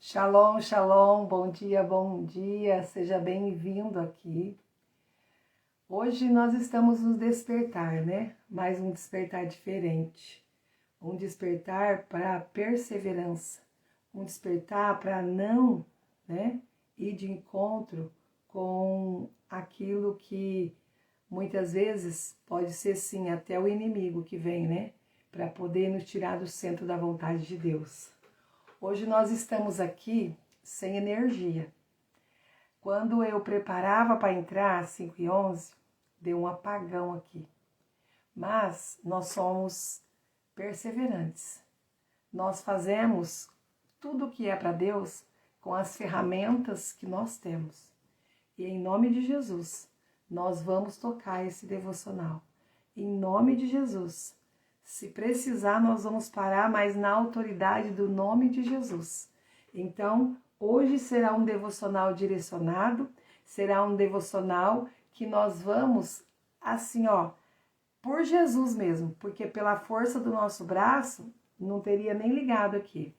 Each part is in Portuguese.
Shalom, shalom, bom dia, seja bem-vindo aqui. Hoje nós estamos no despertar, né? Mais um despertar diferente. Um despertar para perseverança, um despertar para não, ir de encontro com aquilo que muitas vezes pode ser sim até o inimigo que vem, né? Para poder nos tirar do centro da vontade de Deus. Hoje nós estamos aqui sem energia. Quando eu preparava para entrar às 5h11, deu um apagão aqui. Mas nós somos perseverantes. Nós fazemos tudo o que é para Deus com as ferramentas que nós temos. E em nome de Jesus, nós vamos tocar esse devocional. Em nome de Jesus. Se precisar, nós vamos parar, mas na autoridade do nome de Jesus. Então, hoje será um devocional direcionado, será um devocional que nós vamos, assim, por Jesus mesmo, porque pela força do nosso braço, não teria nem ligado aqui.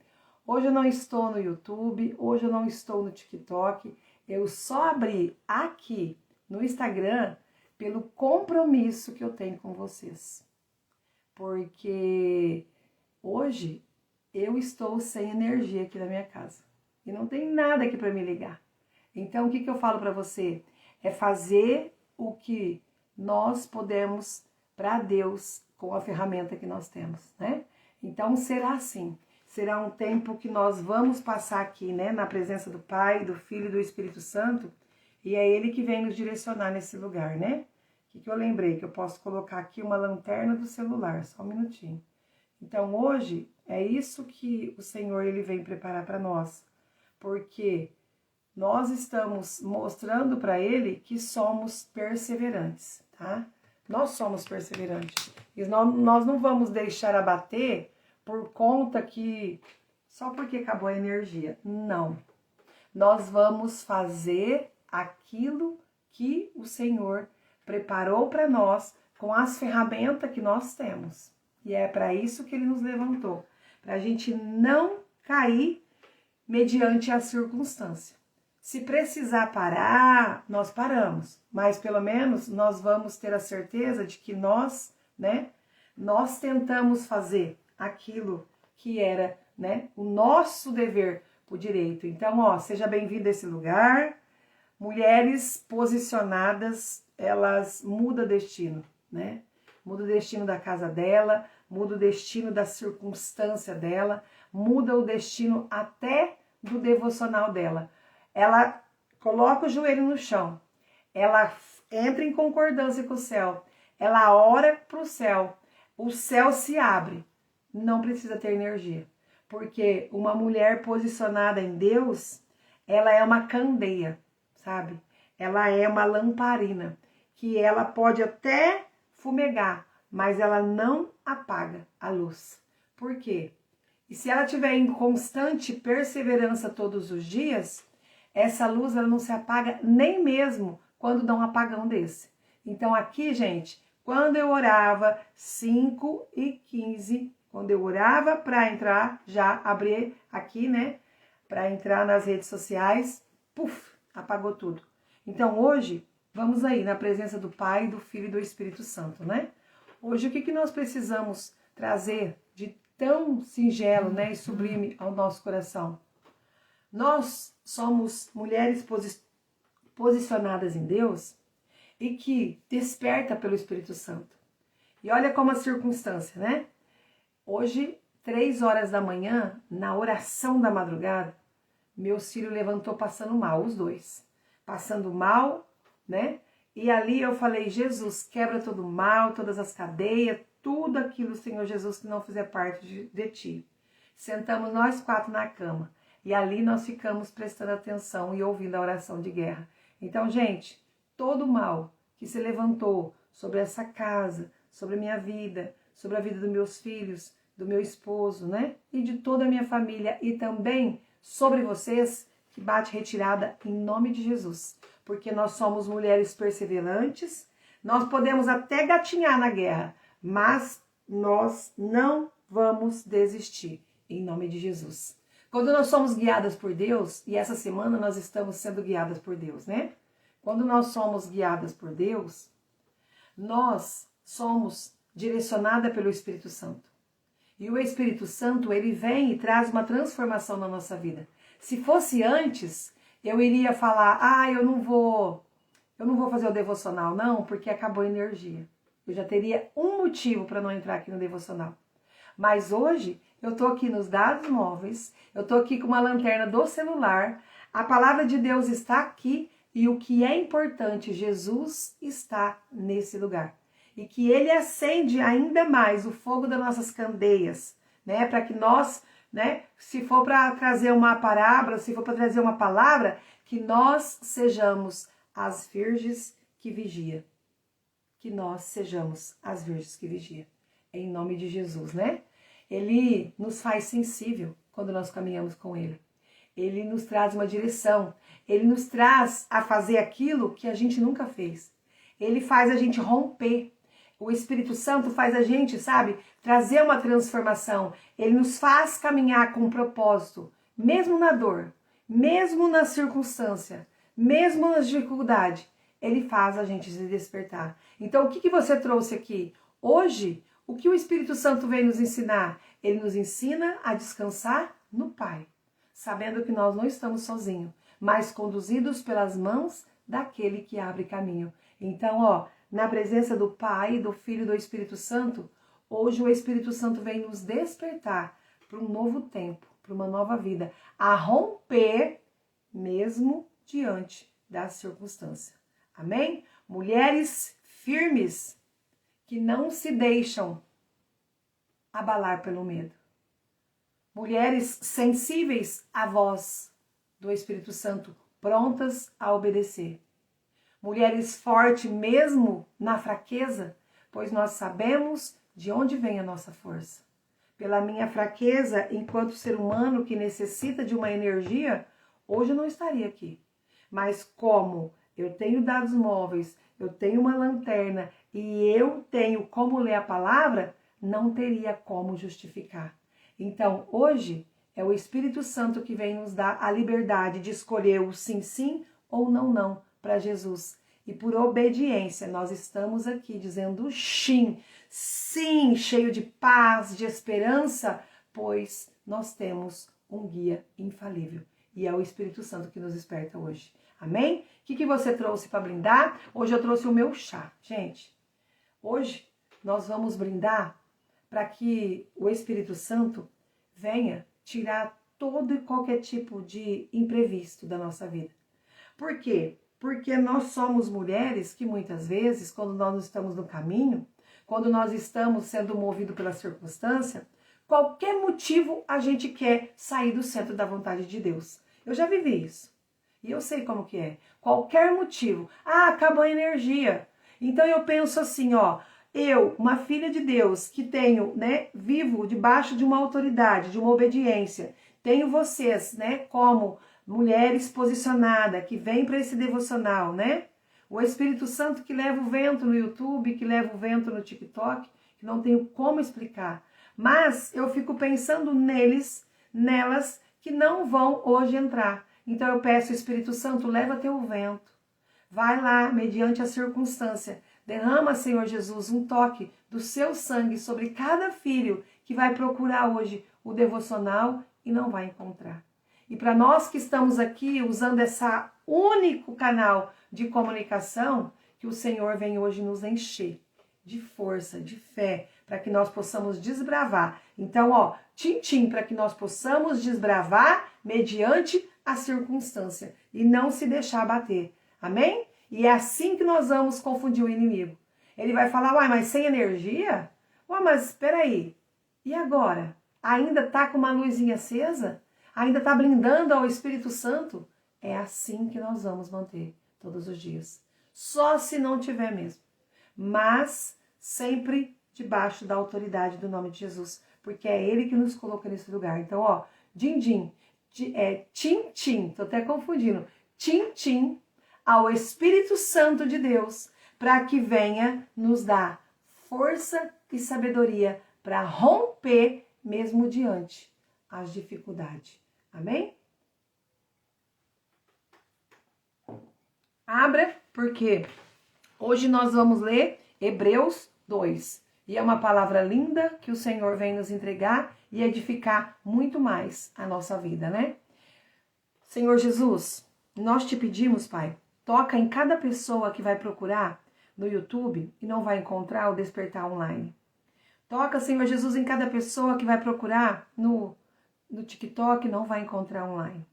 Hoje eu não estou no YouTube, hoje eu não estou no TikTok, eu só abri aqui no Instagram pelo compromisso que eu tenho com vocês. Porque hoje eu estou sem energia aqui na minha casa e não tem nada aqui para me ligar. Então o que eu falo para você? É fazer o que nós podemos para Deus com a ferramenta que nós temos, né? Então será assim, será um tempo que nós vamos passar aqui, né, na presença do Pai, do Filho e do Espírito Santo, e é Ele que vem nos direcionar nesse lugar, né? O que eu lembrei? Que eu posso colocar aqui uma lanterna do celular, só um minutinho. Então hoje é isso que o Senhor ele vem preparar para nós, porque nós estamos mostrando para Ele que somos perseverantes, tá? Nós somos perseverantes. E nós não vamos deixar abater por conta que só porque acabou a energia. Não. Nós vamos fazer aquilo que o Senhor preparou para nós com as ferramentas que nós temos. E é para isso que Ele nos levantou. Para a gente não cair mediante a circunstância. Se precisar parar, nós paramos. Mas pelo menos nós vamos ter a certeza de que nós tentamos fazer aquilo que era, o nosso dever, o direito. Então, seja bem-vindo a esse lugar. Mulheres posicionadas, elas mudam o destino, né? Muda o destino da casa dela, muda o destino da circunstância dela, muda o destino até do devocional dela. Ela coloca o joelho no chão, ela entra em concordância com o céu, ela ora para o céu se abre. Não precisa ter energia, porque uma mulher posicionada em Deus, ela é uma candeia, sabe? Ela é uma lamparina, que ela pode até fumegar, mas ela não apaga a luz. Por quê? E se ela estiver em constante perseverança todos os dias, essa luz ela não se apaga nem mesmo quando dá um apagão desse. Então aqui, gente, quando eu orava 5h15, quando eu orava para entrar, já abri aqui, para entrar nas redes sociais, apagou tudo. Então hoje, vamos aí na presença do Pai, do Filho e do Espírito Santo, Hoje o que nós precisamos trazer de tão singelo, e sublime ao nosso coração? Nós somos mulheres posicionadas em Deus e que desperta pelo Espírito Santo. E olha como a circunstância, Hoje, 3h da manhã, na oração da madrugada, meu filho levantou passando mal, os dois. Passando mal, E ali eu falei, Jesus, quebra todo o mal, todas as cadeias, tudo aquilo, Senhor Jesus, que não fizer parte de Ti. Sentamos nós 4 na cama. E ali nós ficamos prestando atenção e ouvindo a oração de guerra. Então, gente, todo o mal que se levantou sobre essa casa, sobre a minha vida, sobre a vida dos meus filhos, do meu esposo, E de toda a minha família e também sobre vocês, que bate retirada em nome de Jesus. Porque nós somos mulheres perseverantes, nós podemos até gatinhar na guerra, mas nós não vamos desistir, em nome de Jesus. Quando nós somos guiadas por Deus, e essa semana nós estamos sendo guiadas por Deus, né? Quando nós somos guiadas por Deus, nós somos direcionadas pelo Espírito Santo. E o Espírito Santo, ele vem e traz uma transformação na nossa vida. Se fosse antes, eu iria falar, eu não vou fazer o devocional, não, porque acabou a energia. Eu já teria um motivo para não entrar aqui no devocional. Mas hoje, eu tô aqui nos dados móveis, eu tô aqui com uma lanterna do celular, a palavra de Deus está aqui e o que é importante, Jesus está nesse lugar. E que ele acende ainda mais o fogo das nossas candeias, né? Para que nós, né, se for para trazer uma parábola, se for para trazer uma palavra, que nós sejamos as virgens que vigia. Que nós sejamos as virgens que vigia. Em nome de Jesus, né? Ele nos faz sensível quando nós caminhamos com ele. Ele nos traz uma direção. Ele nos traz a fazer aquilo que a gente nunca fez. Ele faz a gente romper. O Espírito Santo faz a gente, sabe, trazer uma transformação. Ele nos faz caminhar com um propósito, mesmo na dor, mesmo na circunstância, mesmo nas dificuldades. Ele faz a gente se despertar. Então, o que você trouxe aqui? Hoje, o que o Espírito Santo vem nos ensinar? Ele nos ensina a descansar no Pai, sabendo que nós não estamos sozinhos, mas conduzidos pelas mãos daquele que abre caminho. Então, na presença do Pai, do Filho e do Espírito Santo, hoje o Espírito Santo vem nos despertar para um novo tempo, para uma nova vida, a romper mesmo diante da circunstância. Amém? Mulheres firmes que não se deixam abalar pelo medo. Mulheres sensíveis à voz do Espírito Santo, prontas a obedecer. Mulheres fortes mesmo na fraqueza, pois nós sabemos de onde vem a nossa força. Pela minha fraqueza, enquanto ser humano que necessita de uma energia, hoje eu não estaria aqui. Mas como eu tenho dados móveis, eu tenho uma lanterna e eu tenho como ler a palavra, não teria como justificar. Então, hoje é o Espírito Santo que vem nos dar a liberdade de escolher o sim, sim ou não, não para Jesus. E por obediência, nós estamos aqui dizendo sim, sim, cheio de paz, de esperança, pois nós temos um guia infalível. E é o Espírito Santo que nos desperta hoje. Amém? O que você trouxe para brindar? Hoje eu trouxe o meu chá. Gente, hoje nós vamos brindar para que o Espírito Santo venha tirar todo e qualquer tipo de imprevisto da nossa vida. Por quê? Porque nós somos mulheres que muitas vezes, quando nós estamos no caminho, quando nós estamos sendo movidos pela circunstância, qualquer motivo a gente quer sair do centro da vontade de Deus. Eu já vivi isso. E eu sei como que é. Qualquer motivo. Acabou a energia. Então eu penso assim, eu, uma filha de Deus, que tenho, vivo debaixo de uma autoridade, de uma obediência. Tenho vocês, como mulheres posicionadas, que vêm para esse devocional, O Espírito Santo que leva o vento no YouTube, que leva o vento no TikTok, que não tenho como explicar. Mas eu fico pensando nelas, que não vão hoje entrar. Então eu peço, Espírito Santo, leva teu vento. Vai lá, mediante a circunstância. Derrama, Senhor Jesus, um toque do seu sangue sobre cada filho que vai procurar hoje o devocional e não vai encontrar. E para nós que estamos aqui usando esse único canal de comunicação, que o Senhor vem hoje nos encher de força, de fé, para que nós possamos desbravar. Então, tchim-tchim, para que nós possamos desbravar mediante a circunstância e não se deixar bater. Amém? E é assim que nós vamos confundir o inimigo. Ele vai falar, mas sem energia? Mas espera aí. E agora? Ainda tá com uma luzinha acesa? Ainda tá blindando ao Espírito Santo? É assim que nós vamos manter todos os dias. Só se não tiver mesmo. Mas sempre debaixo da autoridade do nome de Jesus. Porque é Ele que nos coloca nesse lugar. Então, din-din. Tim-tim, tô até confundindo, tim-tim ao Espírito Santo de Deus, para que venha nos dar força e sabedoria para romper mesmo diante as dificuldades. Amém? Abra, porque hoje nós vamos ler Hebreus 2. E é uma palavra linda que o Senhor vem nos entregar e edificar muito mais a nossa vida, né? Senhor Jesus, nós te pedimos, Pai, toca em cada pessoa que vai procurar no YouTube e não vai encontrar o Despertar Online. Toca, Senhor Jesus, em cada pessoa que vai procurar no TikTok e não vai encontrar online.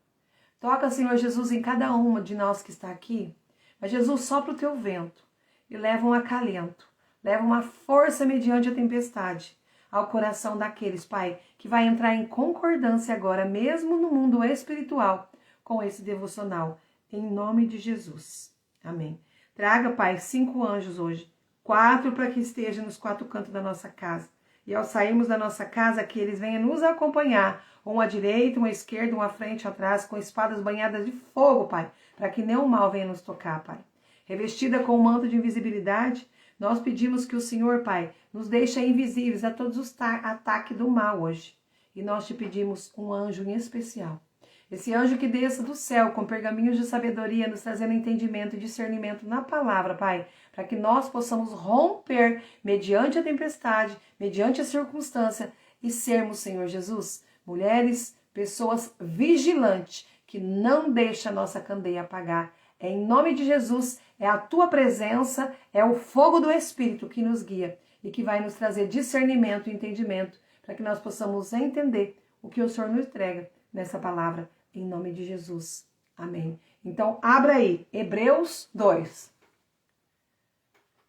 Toca, Senhor Jesus, em cada uma de nós que está aqui. Mas Jesus, sopra o teu vento e leva um acalento, leva uma força mediante a tempestade ao coração daqueles, Pai, que vai entrar em concordância agora, mesmo no mundo espiritual, com esse devocional, em nome de Jesus. Amém. Traga, Pai, 5 anjos hoje, 4 para que estejam nos 4 cantos da nossa casa. E ao sairmos da nossa casa, que eles venham nos acompanhar, um à direita, um à esquerda, um à frente, atrás, com espadas banhadas de fogo, Pai, para que nenhum mal venha nos tocar, Pai. Revestida com o manto de invisibilidade, nós pedimos que o Senhor, Pai, nos deixe invisíveis a todos os ataques do mal hoje. E nós te pedimos um anjo em especial. Esse anjo que desça do céu com pergaminhos de sabedoria, nos trazendo entendimento e discernimento na palavra, Pai, para que nós possamos romper mediante a tempestade, mediante a circunstância e sermos, Senhor Jesus, mulheres, pessoas vigilantes, que não deixam a nossa candeia apagar. É em nome de Jesus, é a tua presença, é o fogo do Espírito que nos guia e que vai nos trazer discernimento e entendimento para que nós possamos entender o que o Senhor nos entrega nessa palavra. Em nome de Jesus. Amém. Então, abra aí, Hebreus 2.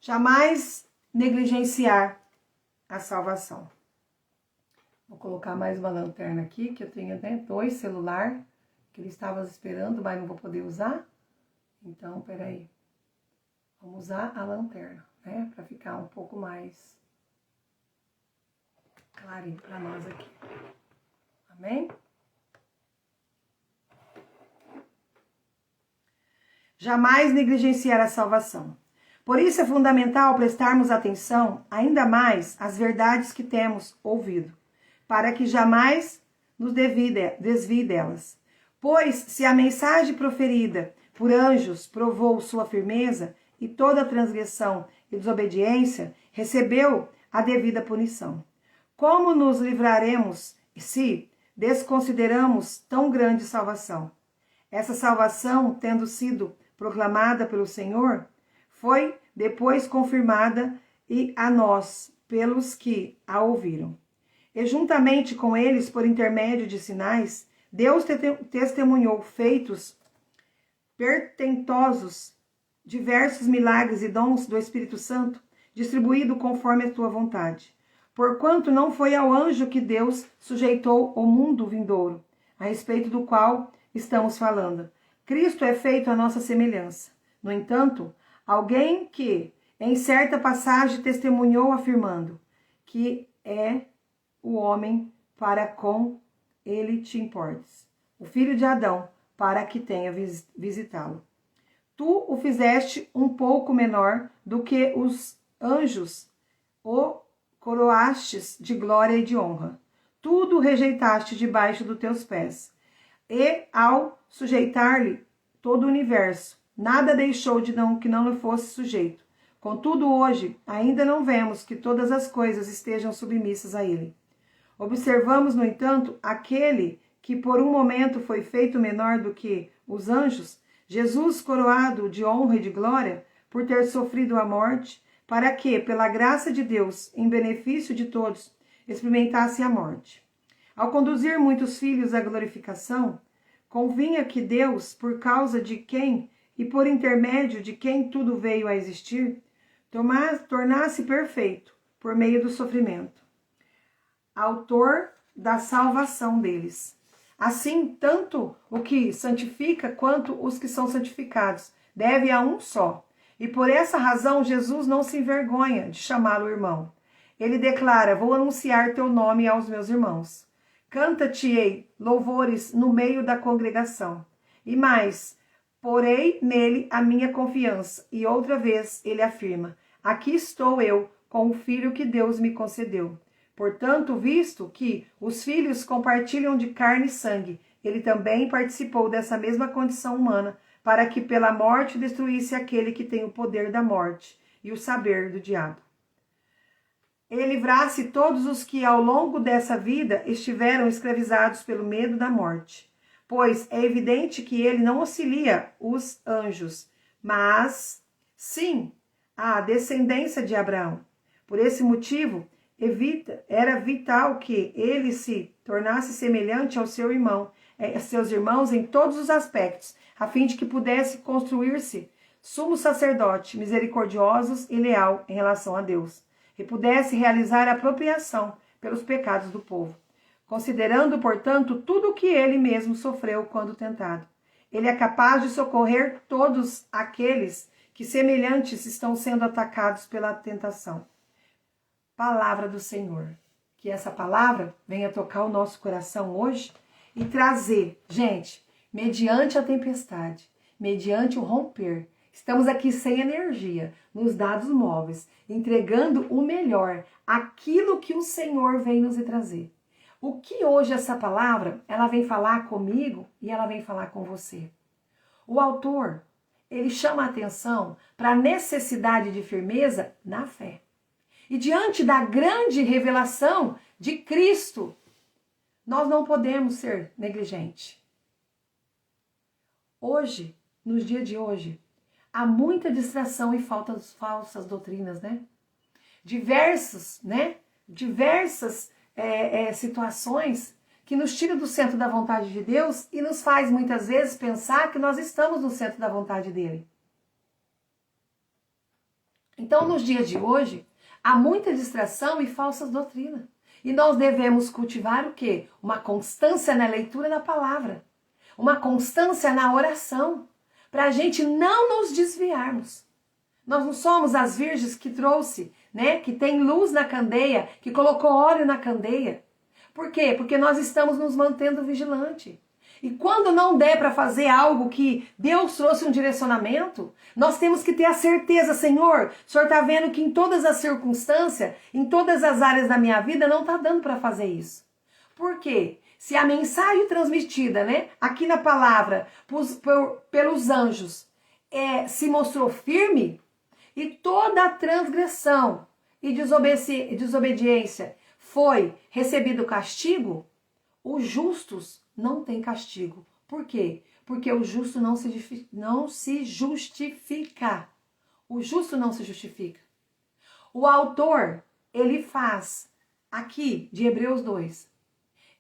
Jamais negligenciar a salvação. Vou colocar mais uma lanterna aqui, que eu tenho até 2 celulares, que ele estava esperando, mas não vou poder usar. Então, peraí. Vamos usar a lanterna, né? Para ficar um pouco mais clarinho para nós aqui. Amém? Jamais negligenciar a salvação. Por isso é fundamental prestarmos atenção ainda mais às verdades que temos ouvido, para que jamais nos desvie delas. Pois se a mensagem proferida por anjos provou sua firmeza, e toda transgressão e desobediência recebeu a devida punição. Como nos livraremos se desconsideramos tão grande salvação? Essa salvação, tendo sido proclamada pelo Senhor, foi depois confirmada e a nós, pelos que a ouviram. E juntamente com eles, por intermédio de sinais, Deus testemunhou feitos portentosos, diversos milagres e dons do Espírito Santo, distribuído conforme a tua vontade. Porquanto não foi ao anjo que Deus sujeitou o mundo vindouro, a respeito do qual estamos falando. Cristo é feito à nossa semelhança. No entanto, alguém que, em certa passagem, testemunhou afirmando que é o homem para com ele te importes, o filho de Adão, para que tenha visitá-lo. Tu o fizeste um pouco menor do que os anjos, o coroastes de glória e de honra. Tudo rejeitaste debaixo dos teus pés. E ao sujeitar-lhe todo o universo, nada deixou que não lhe fosse sujeito. Contudo, hoje, ainda não vemos que todas as coisas estejam submissas a ele. Observamos, no entanto, aquele que por um momento foi feito menor do que os anjos, Jesus coroado de honra e de glória, por ter sofrido a morte, para que, pela graça de Deus, em benefício de todos, experimentasse a morte. Ao conduzir muitos filhos à glorificação, convinha que Deus, por causa de quem e por intermédio de quem tudo veio a existir, tornasse perfeito, por meio do sofrimento, autor da salvação deles. Assim, tanto o que santifica quanto os que são santificados deve a um só. E por essa razão Jesus não se envergonha de chamá-lo irmão. Ele declara: vou anunciar teu nome aos meus irmãos. Canta-te-ei louvores no meio da congregação. E mais, porei nele a minha confiança. E outra vez ele afirma: aqui estou eu com o filho que Deus me concedeu. Portanto, visto que os filhos compartilham de carne e sangue, ele também participou dessa mesma condição humana, para que pela morte destruísse aquele que tem o poder da morte e o saber do diabo. Ele livrasse todos os que ao longo dessa vida estiveram escravizados pelo medo da morte, pois é evidente que ele não auxilia os anjos, mas sim a descendência de Abraão. Por esse motivo, era vital que ele se tornasse semelhante ao seu irmão, seus irmãos em todos os aspectos, a fim de que pudesse construir-se sumo sacerdote, misericordiosos e leal em relação a Deus, e pudesse realizar a apropriação pelos pecados do povo, considerando, portanto, tudo o que ele mesmo sofreu quando tentado. Ele é capaz de socorrer todos aqueles que semelhantes estão sendo atacados pela tentação. Palavra do Senhor. Que essa palavra venha tocar o nosso coração hoje e trazer, gente, mediante a tempestade, mediante o romper, estamos aqui sem energia, nos dados móveis, entregando o melhor, aquilo que o Senhor vem nos trazer. O que hoje essa palavra, ela vem falar comigo e ela vem falar com você. O autor, ele chama a atenção para a necessidade de firmeza na fé. E diante da grande revelação de Cristo, nós não podemos ser negligentes. Hoje, nos dias de hoje, há muita distração e falsas doutrinas, né? Diversas situações que nos tiram do centro da vontade de Deus e nos faz muitas vezes pensar que nós estamos no centro da vontade dele. Então, nos dias de hoje, há muita distração e falsas doutrinas. E nós devemos cultivar o quê? Uma constância na leitura da palavra. Uma constância na oração. Para a gente não nos desviarmos. Nós não somos as virgens que trouxe, né? Que tem luz na candeia, que colocou óleo na candeia. Por quê? Porque nós estamos nos mantendo vigilantes. E quando não der para fazer algo que Deus trouxe um direcionamento, nós temos que ter a certeza, Senhor, o Senhor está vendo que em todas as circunstâncias, em todas as áreas da minha vida, não está dando para fazer isso. Por quê? Se a mensagem transmitida, né, aqui na palavra, pelos anjos, se mostrou firme, e toda a transgressão e desobediência foi recebido castigo, os justos não têm castigo. Por quê? Porque o justo não se justifica. O justo não se justifica. O autor, ele faz, aqui de Hebreus 2,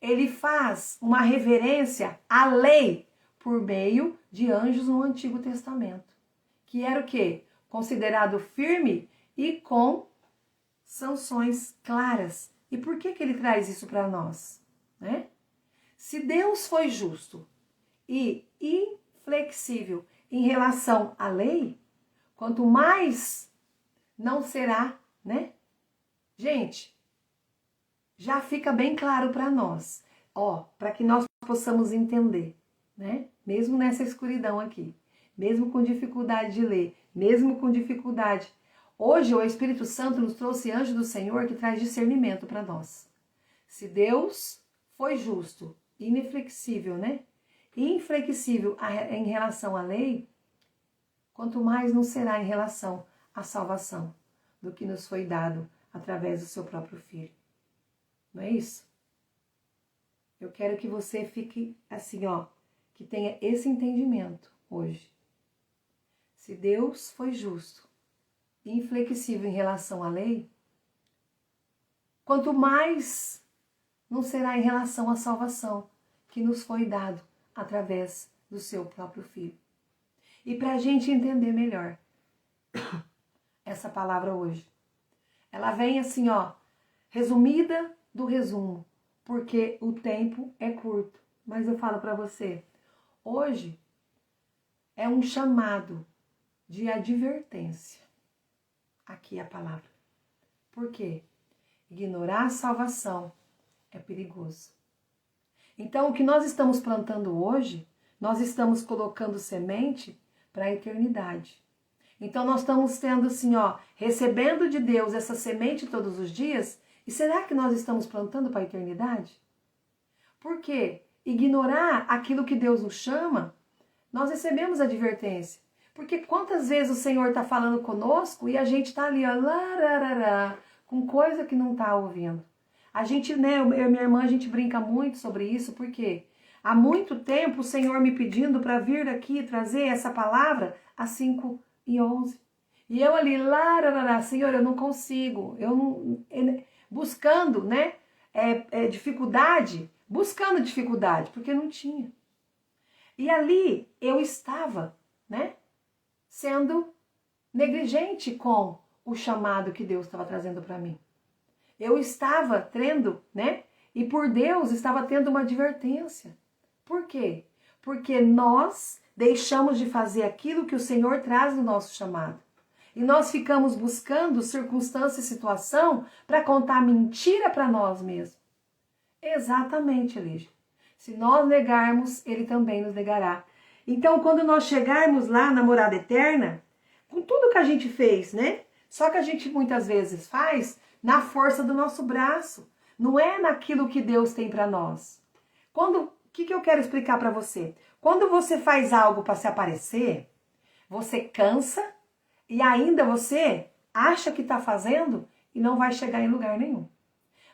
ele faz uma reverência à lei por meio de anjos no Antigo Testamento. Que era o quê? Considerado firme e com sanções claras. E por que ele traz isso para nós? Né? Se Deus foi justo e inflexível em relação à lei, quanto mais não será, né? Gente, já fica bem claro para nós, para que nós possamos entender, né? Mesmo nessa escuridão aqui, mesmo com dificuldade de ler, mesmo com dificuldade. Hoje o Espírito Santo nos trouxe anjo do Senhor que traz discernimento para nós. Se Deus foi justo, inflexível, né? Inflexível em relação à lei, quanto mais não será em relação à salvação do que nos foi dado através do seu próprio Filho. Não é isso? Eu quero que você fique assim, que tenha esse entendimento hoje. Se Deus foi justo e inflexível em relação à lei, quanto mais não será em relação à salvação que nos foi dado através do seu próprio Filho. E para a gente entender melhor essa palavra hoje, ela vem assim, resumida do resumo, porque o tempo é curto. Mas eu falo para você, hoje é um chamado de advertência. Aqui é a palavra. Por quê? Ignorar a salvação é perigoso. Então, o que nós estamos plantando hoje, nós estamos colocando semente para a eternidade. Então, nós estamos tendo assim, recebendo de Deus essa semente todos os dias. E será que nós estamos plantando para a eternidade? Por quê? ignorar aquilo que Deus nos chama, nós recebemos advertência. Porque quantas vezes o Senhor está falando conosco e a gente está ali, ó, lararará, com coisa que não está ouvindo. A gente, né, eu e minha irmã, a gente brinca muito sobre isso, porque há muito tempo o Senhor me pedindo para vir aqui trazer essa palavra às 5h11. E eu ali, lararará, Senhor, eu não consigo, buscando, né, dificuldade, buscando dificuldade, porque não tinha. E ali eu estava, né, sendo negligente com o chamado que Deus estava trazendo para mim. Eu estava tendo, né, e por Deus estava tendo uma advertência. Por quê? Porque nós deixamos de fazer aquilo que o Senhor traz no nosso chamado. E nós ficamos buscando circunstância e situação para contar mentira para nós mesmos. Exatamente, Lígia. Se nós negarmos, Ele também nos negará. Então, quando nós chegarmos lá na morada eterna, com tudo que a gente fez, né? Só que a gente muitas vezes faz na força do nosso braço. Não é naquilo que Deus tem para nós. O que eu quero explicar para você? Quando você faz algo para se aparecer, você cansa e ainda você acha que está fazendo e não vai chegar em lugar nenhum.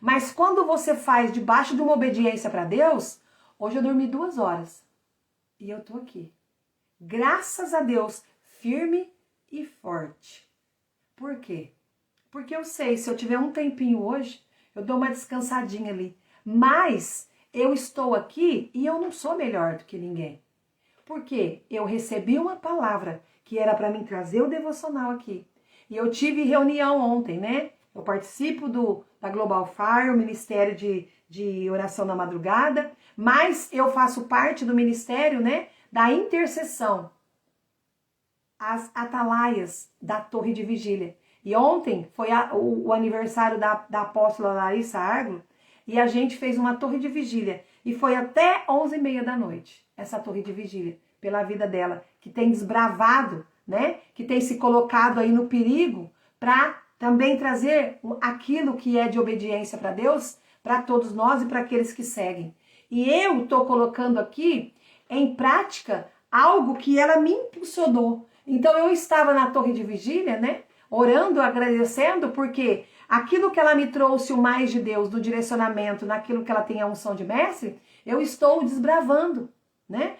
Mas quando você faz debaixo de uma obediência para Deus, hoje eu dormi 2 horas e eu tô aqui. Graças a Deus, firme e forte. Por quê? Porque eu sei, se eu tiver um tempinho hoje, eu dou uma descansadinha ali. Mas eu estou aqui e eu não sou melhor do que ninguém. Porque eu recebi uma palavra que era para mim trazer o devocional aqui. E eu tive reunião ontem, né? Eu participo da Global Fire, o Ministério de Oração na Madrugada, mas eu faço parte do Ministério, né, da intercessão, as atalaias da Torre de Vigília. E ontem foi o aniversário da apóstola Larissa Arglo, e a gente fez uma Torre de Vigília. E foi até 11h30 da noite, essa Torre de Vigília, pela vida dela, que tem desbravado, né, que tem se colocado aí no perigo para também trazer aquilo que é de obediência para Deus, para todos nós e para aqueles que seguem. E eu estou colocando aqui em prática algo que ela me impulsionou. Então eu estava na Torre de Vigília, né, orando, agradecendo, porque aquilo que ela me trouxe o mais de Deus, do direcionamento, naquilo que ela tem a unção de mestre, eu estou desbravando. Né?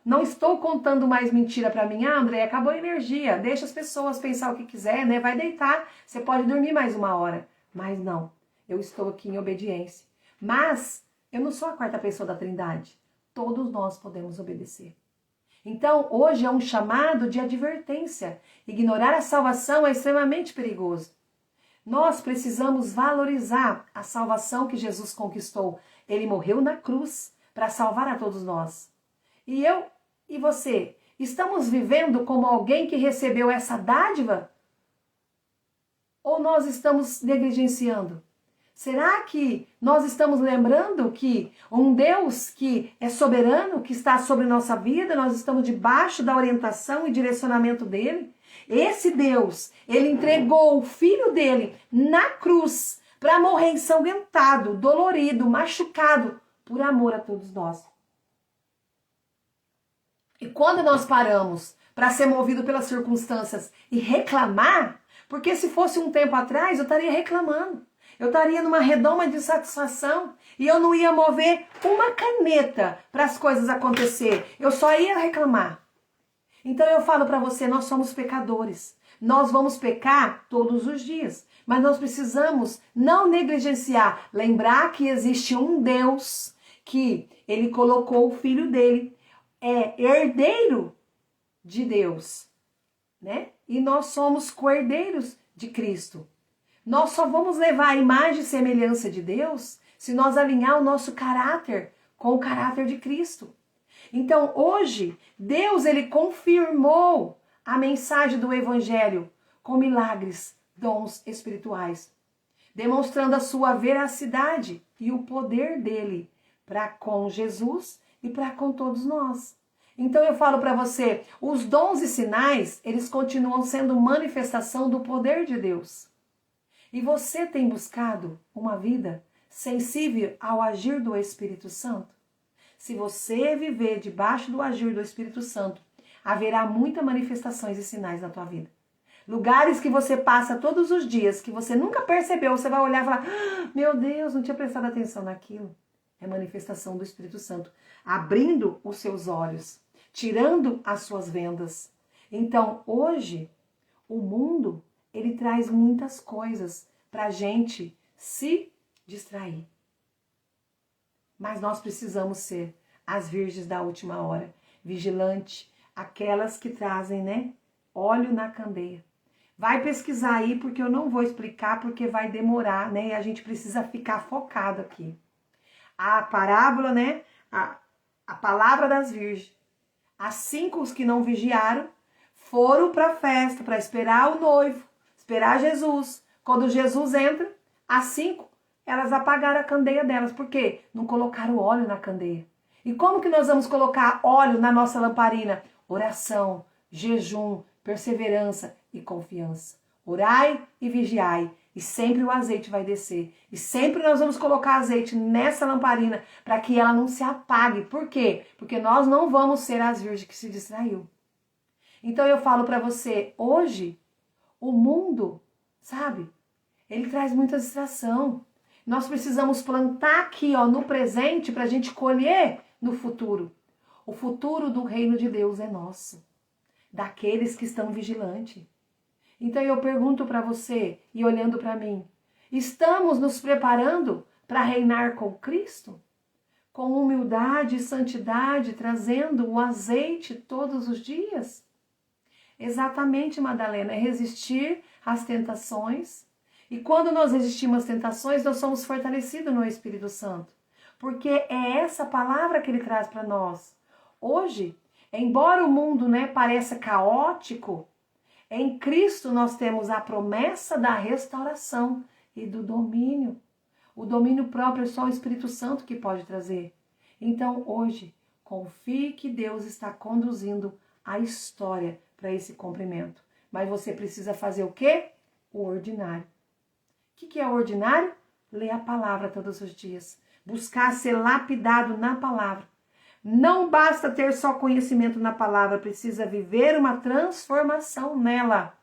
Não estou contando mais mentira para mim. André, acabou a energia, deixa as pessoas pensar o que quiser, né? Vai deitar, você pode dormir mais 1 hora. Mas não, eu estou aqui em obediência. Mas eu não sou a 4ª pessoa da Trindade. Todos nós podemos obedecer. Então, hoje é um chamado de advertência. Ignorar a salvação é extremamente perigoso. Nós precisamos valorizar a salvação que Jesus conquistou. Ele morreu na cruz para salvar a todos nós. E eu e você, estamos vivendo como alguém que recebeu essa dádiva? Ou nós estamos negligenciando? Será que nós estamos lembrando que um Deus que é soberano, que está sobre nossa vida, nós estamos debaixo da orientação e direcionamento dele? Esse Deus, ele entregou o Filho dele na cruz para morrer ensanguentado, dolorido, machucado, por amor a todos nós. E quando nós paramos para ser movido pelas circunstâncias e reclamar, porque se fosse um tempo atrás eu estaria reclamando, eu estaria numa redoma de insatisfação e eu não ia mover uma caneta para as coisas acontecer, eu só ia reclamar. Então eu falo para você, nós somos pecadores, nós vamos pecar todos os dias, mas nós precisamos não negligenciar, lembrar que existe um Deus que ele colocou o Filho dele, é herdeiro de Deus, né? E nós somos co-herdeiros de Cristo. Nós só vamos levar a imagem e semelhança de Deus se nós alinhar o nosso caráter com o caráter de Cristo. Então, hoje, Deus ele confirmou a mensagem do Evangelho com milagres, dons espirituais, demonstrando a sua veracidade e o poder dele para com Jesus e para com todos nós. Então eu falo para você, os dons e sinais, eles continuam sendo manifestação do poder de Deus. E você tem buscado uma vida sensível ao agir do Espírito Santo? Se você viver debaixo do agir do Espírito Santo, haverá muitas manifestações e sinais na tua vida. Lugares que você passa todos os dias, que você nunca percebeu, você vai olhar e falar, meu Deus, não tinha prestado atenção naquilo. É manifestação do Espírito Santo, abrindo os seus olhos, tirando as suas vendas. Então, hoje, o mundo, ele traz muitas coisas para a gente se distrair. Mas nós precisamos ser as virgens da última hora, vigilante, aquelas que trazem, né, óleo na candeia. Vai pesquisar aí, porque eu não vou explicar, porque vai demorar, né, e a gente precisa ficar focado aqui. A parábola, né, a palavra das virgens. As 5 os que não vigiaram foram para a festa, para esperar o noivo, esperar Jesus. Quando Jesus entra, as 5, elas apagaram a candeia delas. Por quê? Não colocaram óleo na candeia. E como que nós vamos colocar óleo na nossa lamparina? Oração, jejum, perseverança e confiança. Orai e vigiai. E sempre o azeite vai descer. E sempre nós vamos colocar azeite nessa lamparina para que ela não se apague. Por quê? Porque nós não vamos ser as virgens que se distraiu. Então eu falo para você, hoje, o mundo, sabe? Ele traz muita distração. Nós precisamos plantar aqui, ó, no presente para a gente colher no futuro. O futuro do reino de Deus é nosso. Daqueles que estão vigilantes. Então eu pergunto para você, e olhando para mim, estamos nos preparando para reinar com Cristo? Com humildade e santidade, trazendo o azeite todos os dias? Exatamente, Madalena, é resistir às tentações. E quando nós resistimos às tentações, nós somos fortalecidos no Espírito Santo. Porque é essa palavra que ele traz para nós. Hoje, embora o mundo, né, pareça caótico, em Cristo nós temos a promessa da restauração e do domínio. O domínio próprio é só o Espírito Santo que pode trazer. Então, hoje, confie que Deus está conduzindo a história para esse cumprimento. Mas você precisa fazer o quê? O ordinário. O que é o ordinário? Ler a palavra todos os dias. Buscar ser lapidado na palavra. Não basta ter só conhecimento na palavra, precisa viver uma transformação nela.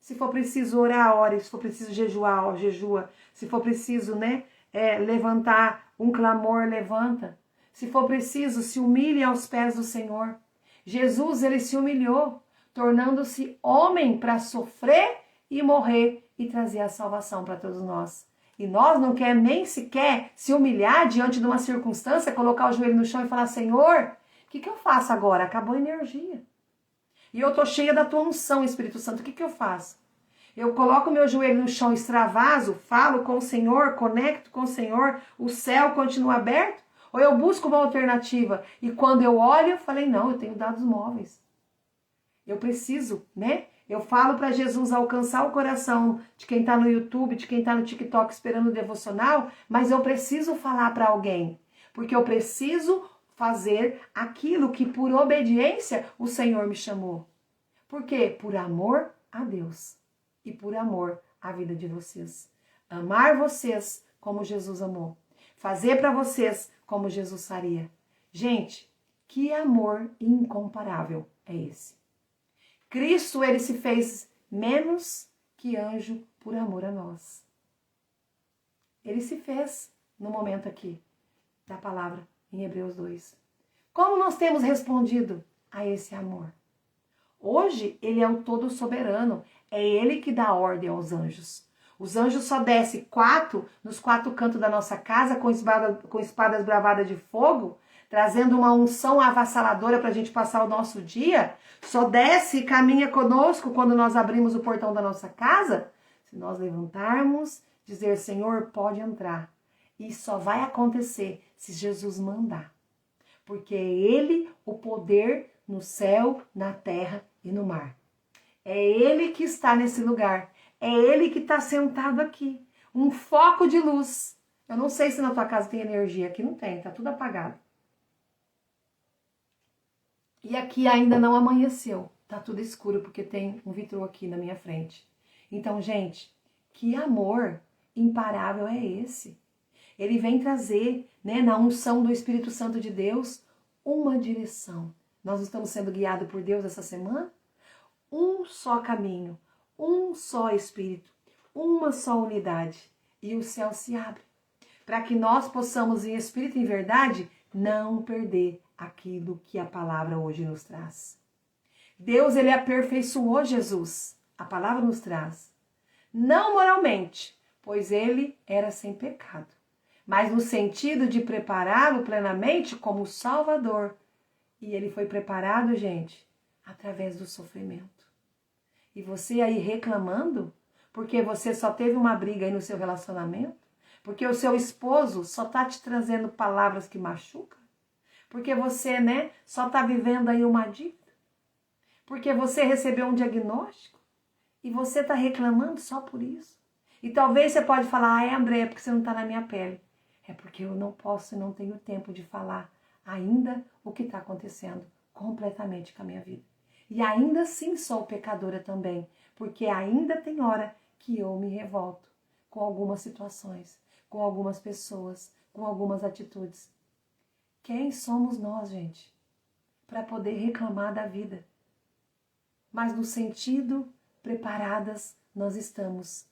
Se for preciso orar, ore. Se for preciso jejuar, jejua. Se for preciso, né, levantar um clamor, levanta. Se for preciso, se humilhe aos pés do Senhor. Jesus, ele se humilhou, tornando-se homem para sofrer e morrer e trazer a salvação para todos nós. E nós não queremos nem sequer se humilhar diante de uma circunstância, colocar o joelho no chão e falar, Senhor, o que eu faço agora? Acabou a energia. E eu estou cheia da tua unção, Espírito Santo, o que eu faço? Eu coloco meu joelho no chão, extravaso, falo com o Senhor, conecto com o Senhor, o céu continua aberto? Ou eu busco uma alternativa? E quando eu olho, eu falei, não, eu tenho dados móveis. Eu preciso, né? Eu falo para Jesus alcançar o coração de quem está no YouTube, de quem está no TikTok esperando o devocional, mas eu preciso falar para alguém, porque eu preciso fazer aquilo que por obediência o Senhor me chamou. Por quê? Por amor a Deus e por amor à vida de vocês. Amar vocês como Jesus amou. Fazer para vocês como Jesus faria. Gente, que amor incomparável é esse? Cristo, ele se fez menos que anjo por amor a nós. Ele se fez no momento aqui da palavra em Hebreus 2. Como nós temos respondido a esse amor? Hoje, ele é o todo soberano. É ele que dá ordem aos anjos. Os anjos só descem nos 4 cantos da nossa casa com espadas bravadas de fogo, trazendo uma unção avassaladora para a gente passar o nosso dia, só desce e caminha conosco quando nós abrimos o portão da nossa casa, se nós levantarmos, dizer, Senhor, pode entrar. E só vai acontecer se Jesus mandar. Porque é Ele o poder no céu, na terra e no mar. É Ele que está nesse lugar. É Ele que está sentado aqui. Um foco de luz. Eu não sei se na tua casa tem energia. Aqui não tem, tá tudo apagado. E aqui ainda não amanheceu. Tá tudo escuro porque tem um vitrô aqui na minha frente. Então, gente, que amor imparável é esse? Ele vem trazer, né, na unção do Espírito Santo de Deus, uma direção. Nós estamos sendo guiados por Deus essa semana? Um só caminho, um só Espírito, uma só unidade. E o céu se abre. Para que nós possamos, em espírito e em verdade, não perder aquilo que a palavra hoje nos traz. Deus, ele aperfeiçoou Jesus. A palavra nos traz. Não moralmente, pois ele era sem pecado, mas no sentido de prepará-lo plenamente como Salvador. E ele foi preparado, gente, através do sofrimento. E você aí reclamando, porque você só teve uma briga aí no seu relacionamento, porque o seu esposo só tá te trazendo palavras que machucam, porque você, né, só tá vivendo aí uma dívida, porque você recebeu um diagnóstico e você tá reclamando só por isso. E talvez você pode falar, André, é porque você não tá na minha pele. É porque eu não posso e não tenho tempo de falar ainda o que está acontecendo completamente com a minha vida. E ainda assim sou pecadora também, porque ainda tem hora que eu me revolto com algumas situações, com algumas pessoas, com algumas atitudes. Quem somos nós, gente, para poder reclamar da vida? Mas no sentido, preparadas nós estamos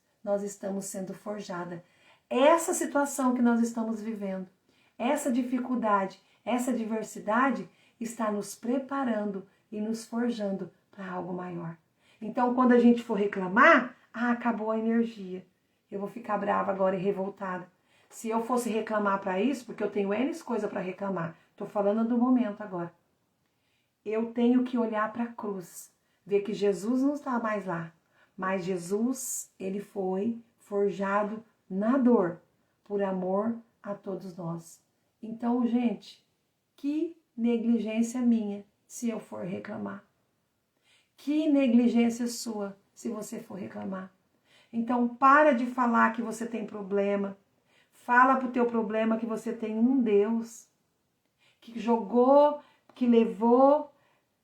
sendo forjadas. Essa situação que nós estamos vivendo, essa dificuldade, essa adversidade está nos preparando e nos forjando para algo maior. Então, quando a gente for reclamar, acabou a energia. Eu vou ficar brava agora e revoltada. Se eu fosse reclamar para isso, porque eu tenho N coisas para reclamar, estou falando do momento agora. Eu tenho que olhar para a cruz, ver que Jesus não está mais lá, mas Jesus, ele foi forjado na dor, por amor a todos nós. Então, gente, que negligência minha se eu for reclamar. Que negligência sua se você for reclamar. Então, para de falar que você tem problema. Fala pro teu problema que você tem um Deus que jogou, que levou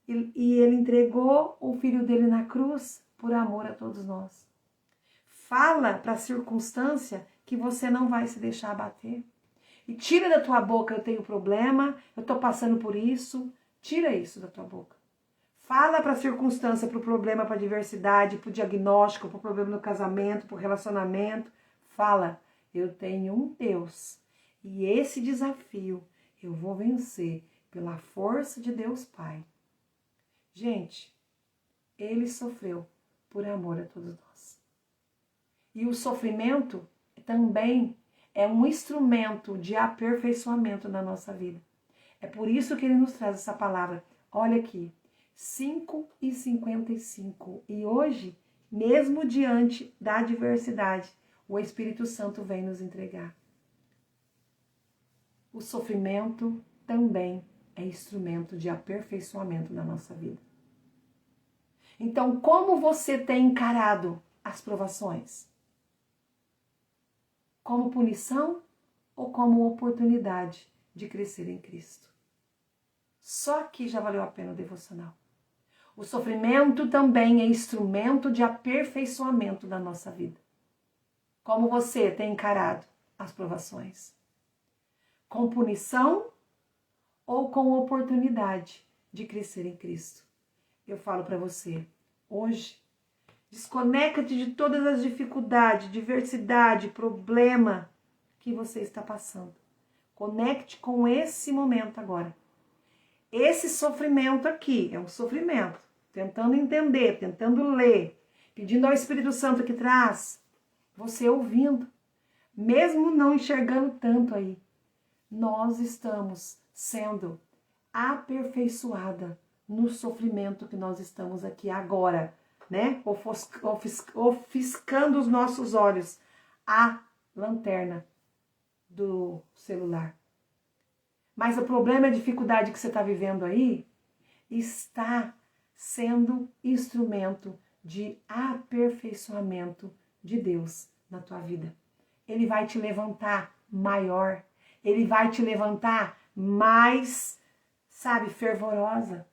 e ele entregou o filho dele na cruz por amor a todos nós. Fala para a circunstância que você não vai se deixar abater. E tira da tua boca, eu tenho problema, eu estou passando por isso. Tira isso da tua boca. Fala para a circunstância, para o problema, para a adversidade, para o diagnóstico, para o problema no casamento, para o relacionamento. Fala, eu tenho um Deus. E esse desafio eu vou vencer pela força de Deus Pai. Gente, ele sofreu por amor a todos nós. E o sofrimento também é um instrumento de aperfeiçoamento na nossa vida. É por isso que ele nos traz essa palavra. Olha aqui, 5:55. E hoje, mesmo diante da adversidade, o Espírito Santo vem nos entregar. O sofrimento também é instrumento de aperfeiçoamento na nossa vida. Então, como você tem encarado as provações? Como punição ou como oportunidade de crescer em Cristo? Só aqui já valeu a pena o devocional. O sofrimento também é instrumento de aperfeiçoamento da nossa vida. Como você tem encarado as provações? Com punição ou com oportunidade de crescer em Cristo? Eu falo para você, hoje, desconecta-te de todas as dificuldades, diversidade, problema que você está passando. Conecte com esse momento agora. Esse sofrimento aqui é um sofrimento. Tentando entender, tentando ler, pedindo ao Espírito Santo que traz. Você ouvindo, mesmo não enxergando tanto aí. Nós estamos sendo aperfeiçoada no sofrimento que nós estamos aqui agora, né? Ofuscando os nossos olhos a lanterna do celular. Mas o problema e a dificuldade que você está vivendo aí está sendo instrumento de aperfeiçoamento de Deus na tua vida. Ele vai te levantar maior, ele vai te levantar mais, fervorosa.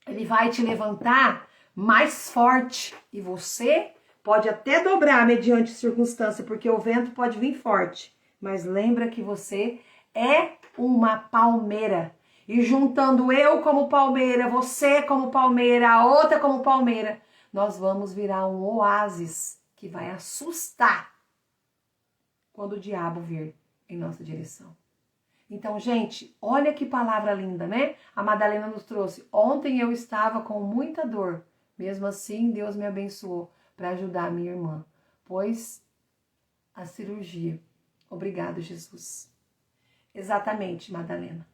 Ele vai te levantar mais forte e você pode até dobrar mediante circunstância, porque o vento pode vir forte. Mas lembra que você é uma palmeira. E juntando eu como palmeira, você como palmeira, a outra como palmeira, nós vamos virar um oásis que vai assustar quando o diabo vir em nossa direção. Então, gente, olha que palavra linda, né? A Madalena nos trouxe. Ontem eu estava com muita dor. Mesmo assim, Deus me abençoou para ajudar a minha irmã. Pois a cirurgia. Obrigado, Jesus. Exatamente, Madalena.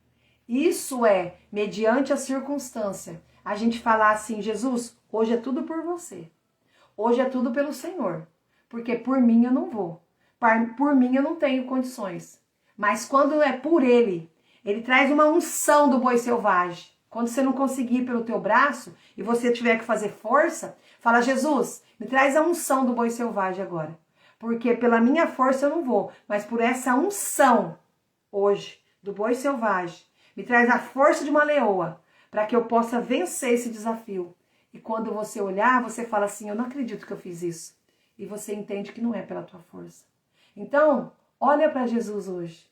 Isso é, mediante a circunstância, a gente falar assim, Jesus, hoje é tudo por você. Hoje é tudo pelo Senhor. Porque por mim eu não vou. Por mim eu não tenho condições. Mas quando é por Ele, Ele traz uma unção do boi selvagem. Quando você não conseguir pelo teu braço e você tiver que fazer força, fala, Jesus, me traz a unção do boi selvagem agora. Porque pela minha força eu não vou, mas por essa unção hoje do boi selvagem, me traz a força de uma leoa para que eu possa vencer esse desafio. E quando você olhar, você fala assim, eu não acredito que eu fiz isso. E você entende que não é pela tua força. Então, olha para Jesus hoje.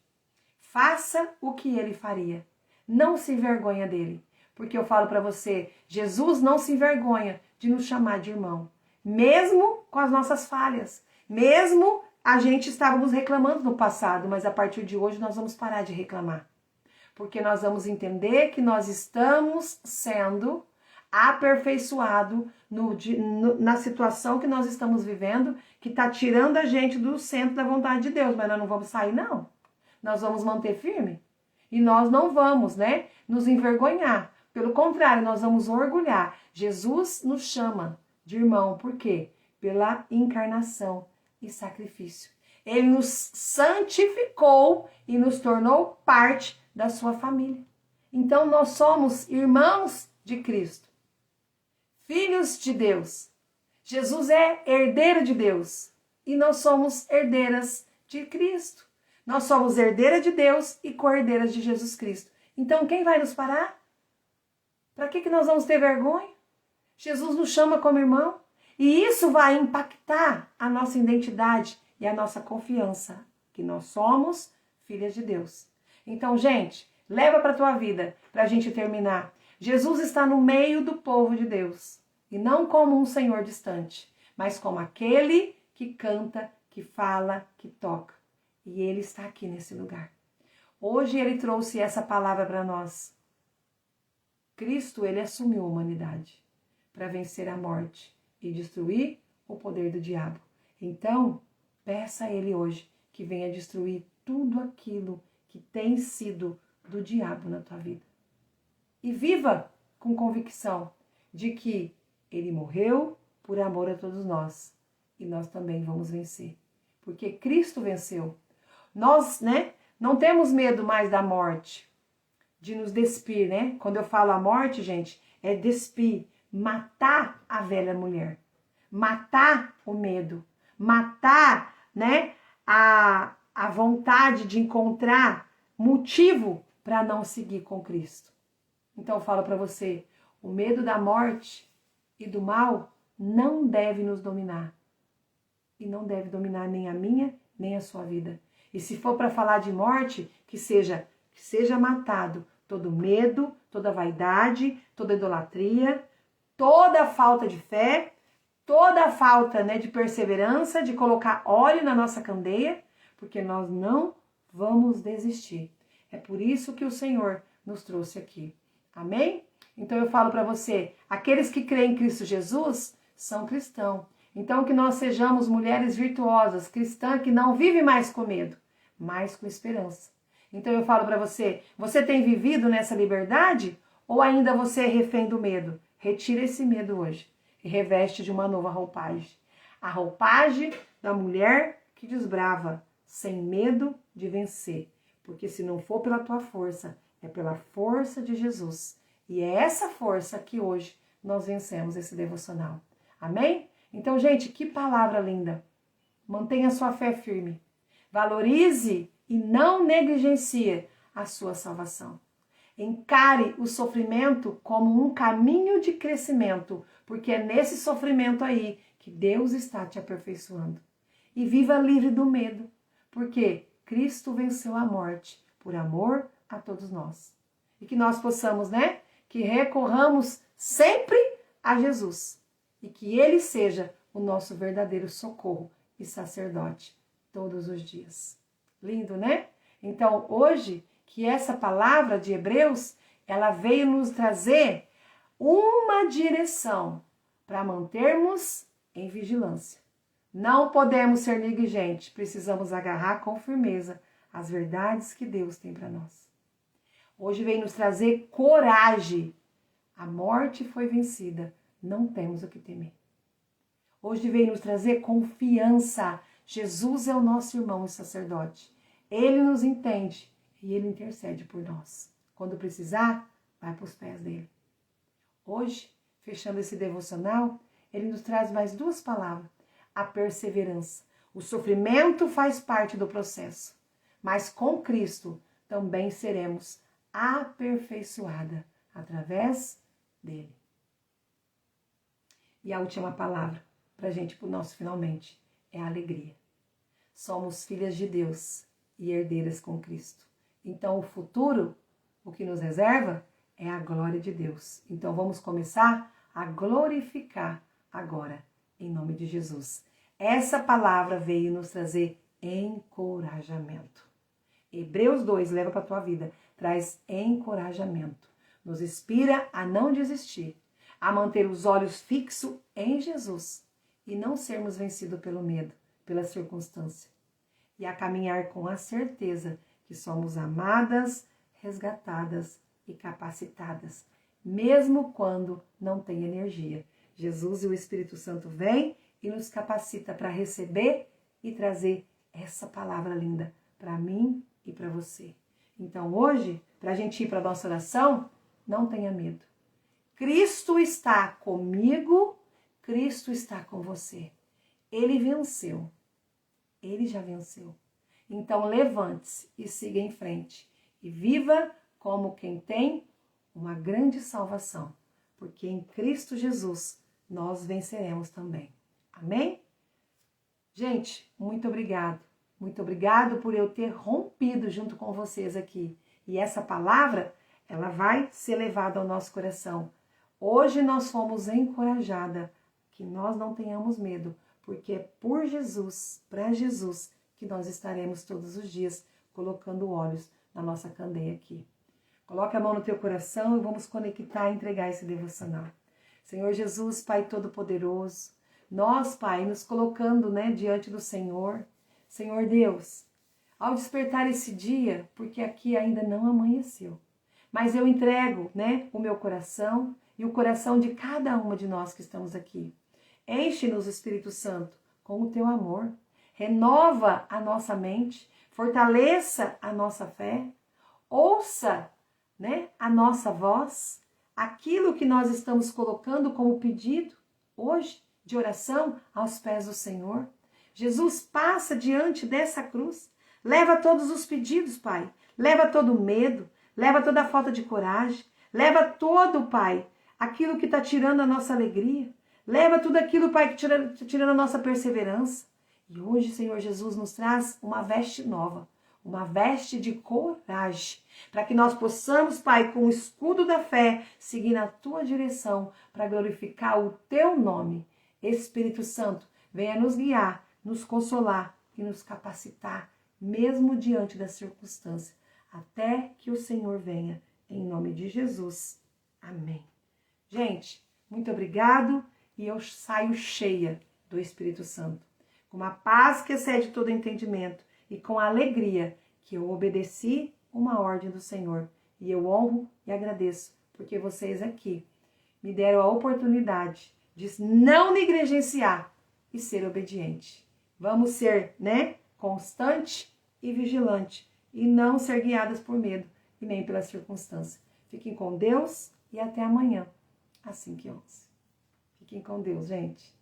Faça o que ele faria. Não se envergonha dele. Porque eu falo para você, Jesus não se envergonha de nos chamar de irmão. Mesmo com as nossas falhas. Mesmo a gente estávamos reclamando no passado, mas a partir de hoje nós vamos parar de reclamar. Porque nós vamos entender que nós estamos sendo aperfeiçoados na situação que nós estamos vivendo, que está tirando a gente do centro da vontade de Deus. Mas nós não vamos sair, não. Nós vamos manter firme. E nós não vamos, né, nos envergonhar. Pelo contrário, nós vamos orgulhar. Jesus nos chama de irmão. Por quê? Pela encarnação e sacrifício. Ele nos santificou e nos tornou parte da sua família. Então nós somos irmãos de Cristo, filhos de Deus. Jesus é herdeiro de Deus e nós somos herdeiras de Cristo. Nós somos herdeira de Deus e co-herdeiras de Jesus Cristo. Então quem vai nos parar? Para que nós vamos ter vergonha? Jesus nos chama como irmão e isso vai impactar a nossa identidade e a nossa confiança, que nós somos filhas de Deus. Então, gente, leva para a tua vida, para a gente terminar. Jesus está no meio do povo de Deus. E não como um Senhor distante, mas como aquele que canta, que fala, que toca. E Ele está aqui nesse lugar. Hoje Ele trouxe essa palavra para nós. Cristo, Ele assumiu a humanidade para vencer a morte e destruir o poder do diabo. Então, peça a Ele hoje que venha destruir tudo aquilo que tem sido do diabo na tua vida. E viva com convicção de que Ele morreu por amor a todos nós. E nós também vamos vencer. Porque Cristo venceu. Nós, né, não temos medo mais da morte, de nos despir, né? Quando eu falo a morte, gente, é despir, matar a velha mulher. Matar o medo. Matar, né, a vontade de encontrar motivo para não seguir com Cristo. Então eu falo para você, o medo da morte e do mal não deve nos dominar. E não deve dominar nem a minha, nem a sua vida. E se for para falar de morte, que seja matado todo medo, toda vaidade, toda idolatria, toda falta de fé, toda falta, né, de perseverança, de colocar óleo na nossa candeia, porque nós não vamos desistir. É por isso que o Senhor nos trouxe aqui. Amém? Então eu falo para você, aqueles que creem em Cristo Jesus são cristãos. Então que nós sejamos mulheres virtuosas, cristãs que não vivem mais com medo, mas com esperança. Então eu falo para você, você tem vivido nessa liberdade ou ainda você é refém do medo? Retira esse medo hoje e reveste de uma nova roupagem. A roupagem da mulher que desbrava, sem medo de vencer. Porque se não for pela tua força, é pela força de Jesus. E é essa força que hoje nós vencemos esse devocional. Amém? Então, gente, que palavra linda. Mantenha sua fé firme. Valorize e não negligencie a sua salvação. Encare o sofrimento como um caminho de crescimento, porque é nesse sofrimento aí que Deus está te aperfeiçoando. E viva livre do medo, porque Cristo venceu a morte por amor a todos nós. E que nós possamos, né? Que recorramos sempre a Jesus. E que Ele seja o nosso verdadeiro socorro e sacerdote todos os dias. Lindo, né? Então, hoje, que essa palavra de Hebreus, ela veio nos trazer uma direção para mantermos em vigilância. Não podemos ser negligentes, precisamos agarrar com firmeza as verdades que Deus tem para nós. Hoje vem nos trazer coragem. A morte foi vencida, não temos o que temer. Hoje vem nos trazer confiança. Jesus é o nosso irmão e sacerdote. Ele nos entende e Ele intercede por nós. Quando precisar, vai para os pés dele. Hoje, fechando esse devocional, ele nos traz mais 2 palavras. A perseverança. O sofrimento faz parte do processo, mas com Cristo também seremos aperfeiçoados através dele. E a última palavra para a gente, para o nosso finalmente, é a alegria. Somos filhas de Deus e herdeiras com Cristo. Então o futuro, o que nos reserva, é a glória de Deus. Então vamos começar a glorificar agora, em nome de Jesus. Essa palavra veio nos trazer encorajamento. Hebreus 2, leva para a tua vida, traz encorajamento. Nos inspira a não desistir, a manter os olhos fixos em Jesus e não sermos vencidos pelo medo, pela circunstância. E a caminhar com a certeza que somos amadas, resgatadas e capacitadas, mesmo quando não tem energia. Jesus e o Espírito Santo vêm e nos capacita para receber e trazer essa palavra linda para mim e para você. Então hoje, para a gente ir para a nossa oração, não tenha medo. Cristo está comigo, Cristo está com você. Ele venceu. Ele já venceu. Então levante-se e siga em frente. E viva como quem tem uma grande salvação. Porque em Cristo Jesus nós venceremos também. Amém? Gente, muito obrigado. Muito obrigado por eu ter rompido junto com vocês aqui. E essa palavra, ela vai ser levada ao nosso coração. Hoje nós fomos encorajadas que nós não tenhamos medo, porque é por Jesus, para Jesus, que nós estaremos todos os dias colocando olhos na nossa candeia aqui. Coloque a mão no teu coração e vamos conectar e entregar esse devocional. Senhor Jesus, Pai Todo-Poderoso, nós, Pai, nos colocando, diante do Senhor. Senhor Deus, ao despertar esse dia, porque aqui ainda não amanheceu, mas eu entrego, o meu coração e o coração de cada uma de nós que estamos aqui. Enche-nos, Espírito Santo, com o teu amor. Renova a nossa mente, fortaleça a nossa fé, ouça, a nossa voz, aquilo que nós estamos colocando como pedido hoje de oração aos pés do Senhor. Jesus, passa diante dessa cruz, leva todos os pedidos, Pai, leva todo o medo, leva toda a falta de coragem, leva todo, Pai, aquilo que está tirando a nossa alegria, leva tudo aquilo, Pai, que está tirando a nossa perseverança. E hoje, Senhor Jesus, nos traz uma veste nova, uma veste de coragem, para que nós possamos, Pai, com o escudo da fé, seguir na tua direção, para glorificar o teu nome. Espírito Santo, venha nos guiar, nos consolar e nos capacitar, mesmo diante da circunstância, até que o Senhor venha, em nome de Jesus. Amém. Gente, muito obrigado e eu saio cheia do Espírito Santo, com uma paz que excede todo entendimento e com a alegria que eu obedeci uma ordem do Senhor. E eu honro e agradeço, porque vocês aqui me deram a oportunidade de não negligenciar e ser obediente. Vamos ser, constante e vigilante e não ser guiadas por medo e nem pela circunstância. Fiquem com Deus e até amanhã, às 5h11. Fiquem com Deus, gente.